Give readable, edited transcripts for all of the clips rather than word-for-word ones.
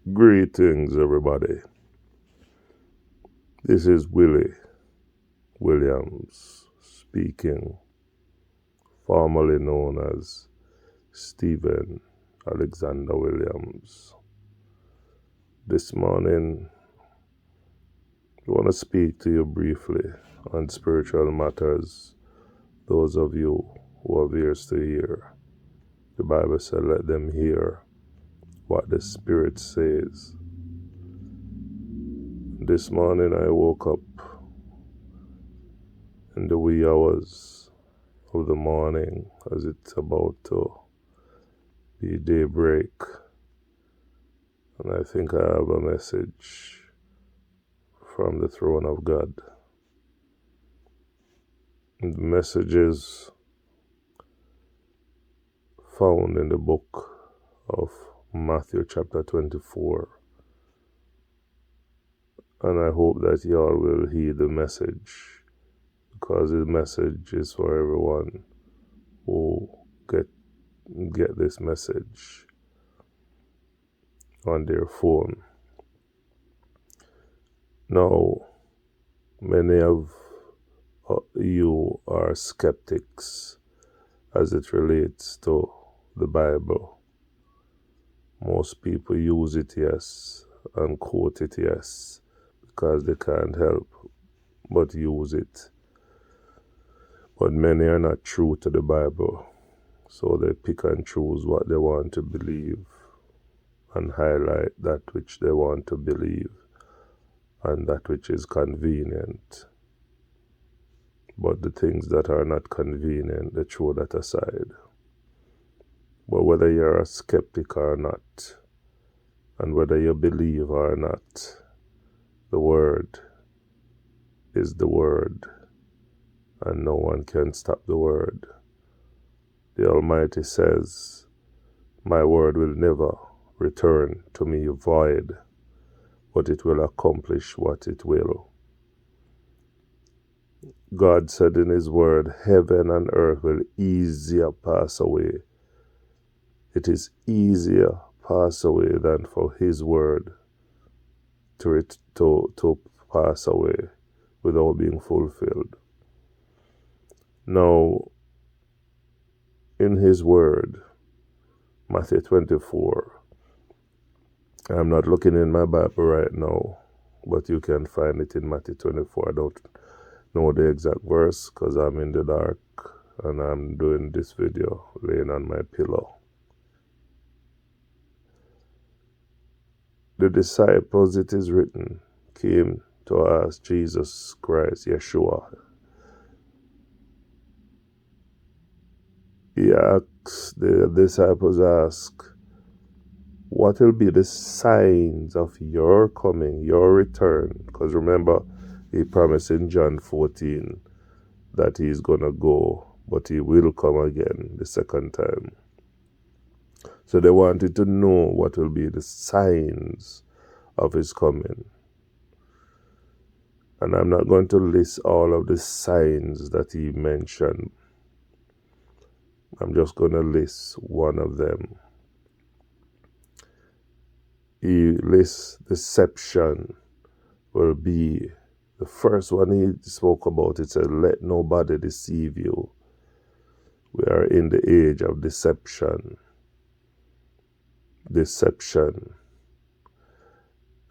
Greetings, everybody. This is Willy Williams speaking, formerly known as Stephen Alexander Williams. This morning, I want to speak to you briefly on spiritual matters. Those of you who have ears to hear, the Bible said, let them hear what the Spirit says. This morning, I woke up in the wee hours of the morning as it's about to be daybreak, and I think I have a message from the throne of God. And the message is found in the book of Matthew chapter 24, and I hope that y'all will heed the message, because the message is for everyone who get this message on their phone. Now, many of you are skeptics as it relates to the Bible. Most people use it, yes, and quote it, yes, because they can't help but use it. But many are not true to the Bible, so they pick and choose what they want to believe and highlight that which they want to believe and that which is convenient. But the things that are not convenient, they throw that aside. But whether you're a skeptic or not, and whether you believe or not, the Word is the Word, and no one can stop the Word. The Almighty says, my Word will never return to me void, but it will accomplish what it will. God said in His Word, heaven and earth will easier pass away. It is easier pass away than for His Word to pass away without being fulfilled. Now, in His Word, Matthew 24, I'm not looking in my Bible right now, but you can find it in Matthew 24. I don't know the exact verse because I'm in the dark and I'm doing this video laying on my pillow. The disciples, it is written, came to ask Jesus Christ, Yeshua. The disciples ask, what will be the signs of your coming, your return? Because remember, He promised in John 14 that He's going to go, but He will come again the second time. So they wanted to know what will be the signs of His coming. And I'm not going to list all of the signs that He mentioned. I'm just going to list one of them. He lists deception will be the first one He spoke about. It said, let nobody deceive you. We are in the age of deception. Deception.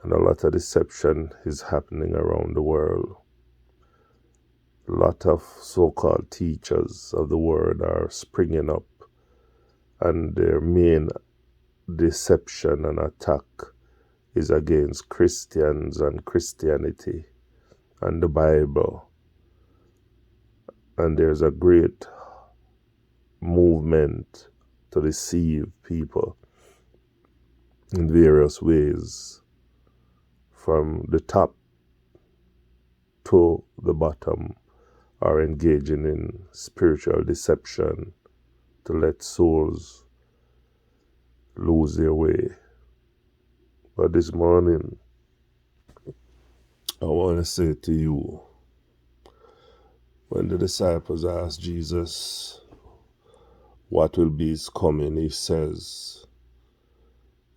And a lot of deception is happening around the world. A lot of so-called teachers of the word are springing up, and their main deception and attack is against Christians and Christianity and the Bible. And there's a great movement to deceive people in various ways, from the top to the bottom, are engaging in spiritual deception to let souls lose their way. But this morning, I want to say to you, when the disciples asked Jesus what will be His coming, He says,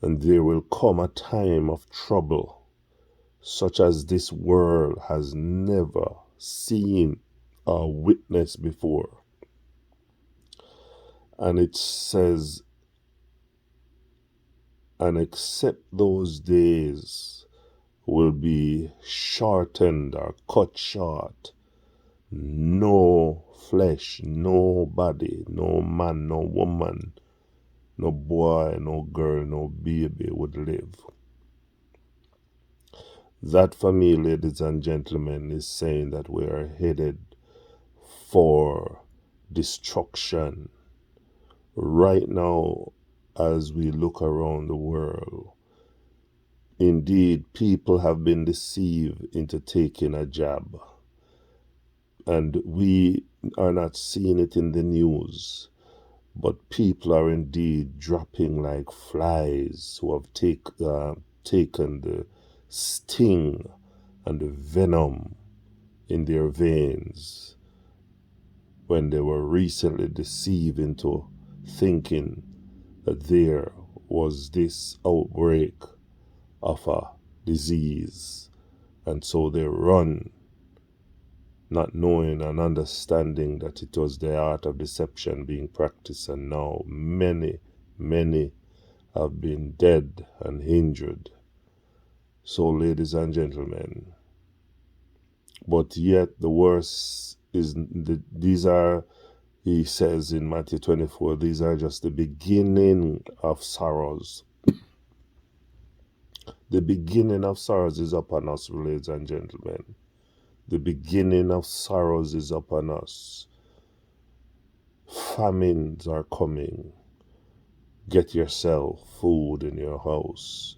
And there will come a time of trouble, such as this world has never seen or witnessed before. And it says, and except those days will be shortened or cut short, no flesh, no body, no man, no woman, no boy, no girl, no baby would live. That for me, ladies and gentlemen, is saying that we are headed for destruction. Right now, as we look around the world, indeed, people have been deceived into taking a jab. And we are not seeing it in the news, but people are indeed dropping like flies who have taken the sting and the venom in their veins when they were recently deceived into thinking that there was this outbreak of a disease. And so they run, not knowing and understanding that it was the art of deception being practiced. And now many, many have been dead and injured. So, ladies and gentlemen, but yet the worst is, these are, he says in Matthew 24, these are just the beginning of sorrows. The beginning of sorrows is upon us, ladies and gentlemen. The beginning of sorrows is upon us. Famines are coming. Get yourself food in your house.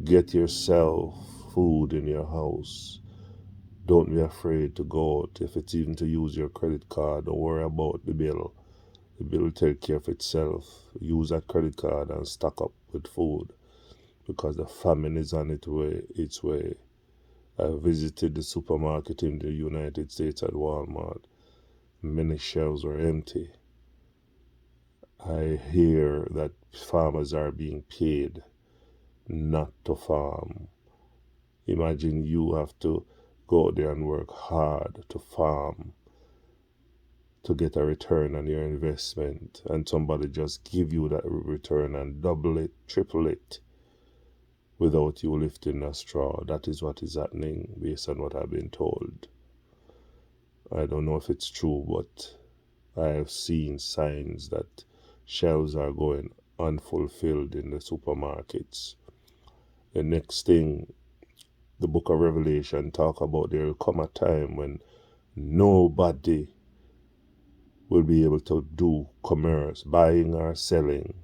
Get yourself food in your house. Don't be afraid to go out. If it's even to use your credit card, don't worry about the bill. The bill will take care of itself. Use that credit card and stock up with food, because the famine is on its way. I visited the supermarket in the United States at Walmart. Many shelves were empty. I hear that farmers are being paid not to farm. Imagine you have to go out there and work hard to farm to get a return on your investment, and somebody just give you that return and double it, triple it, without you lifting a straw. That is what is happening based on what I've been told. I don't know if it's true, but I have seen signs that shelves are going unfulfilled in the supermarkets. The next thing, the book of Revelation talk about, there will come a time when nobody will be able to do commerce, buying or selling,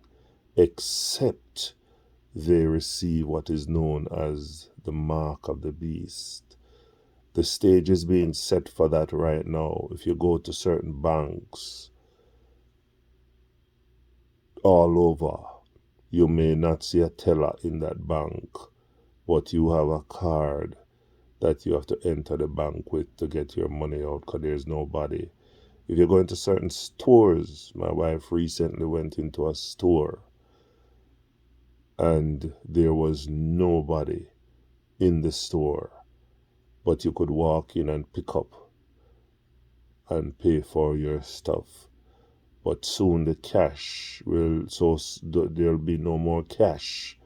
except they receive what is known as the mark of the beast. The stage is being set for that right now. If you go to certain banks all over, you may not see a teller in that bank, but you have a card that you have to enter the bank with to get your money out, because there's nobody. If you go into certain stores, my wife recently went into a store and there was nobody in the store, but you could walk in and pick up and pay for your stuff. But soon the cash will, so there'll be no more cash.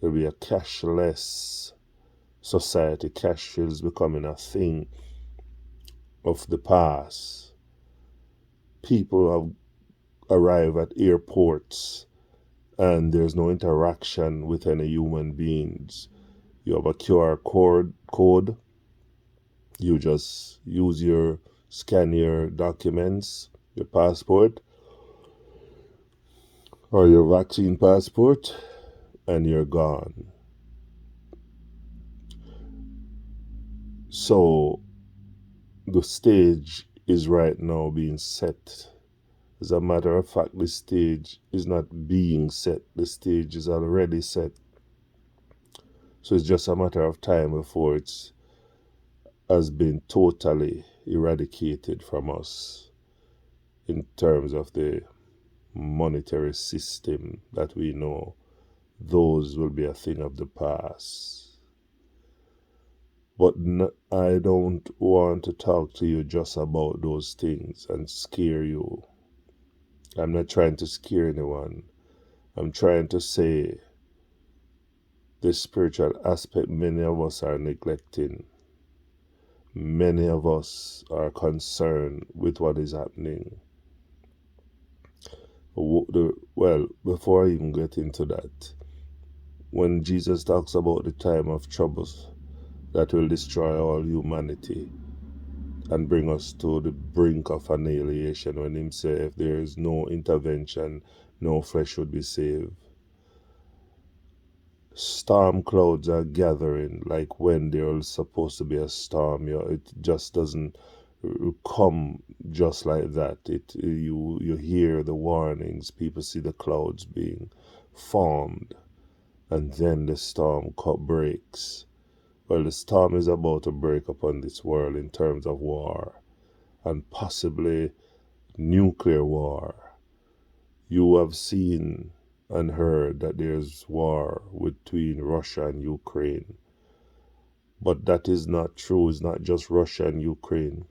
There'll be a cashless society. Cash is becoming a thing of the past. People have arrived at airports and there's no interaction with any human beings. You have a QR code. You just scan your documents, your passport or your vaccine passport, and you're gone. So the stage is right now being set. As a matter of fact, the stage is not being set. The stage is already set. So it's just a matter of time before it has been totally eradicated from us in terms of the monetary system that we know those will be a thing of the past. But I don't want to talk to you just about those things and scare you. I'm not trying to scare anyone. I'm trying to say this spiritual aspect many of us are neglecting. Many of us are concerned with what is happening. Well, before I even get into that, when Jesus talks about the time of troubles that will destroy all humanity and bring us to the brink of annihilation, when him say if there is no intervention, no flesh would be saved. Storm clouds are gathering like when there's supposed to be a storm. It just doesn't come just like that. You hear the warnings, people see the clouds being formed, and then the storm breaks. Well, the storm is about to break upon this world in terms of war, and possibly nuclear war. You have seen and heard that there's war between Russia and Ukraine. But that is not true. It's not just Russia and Ukraine.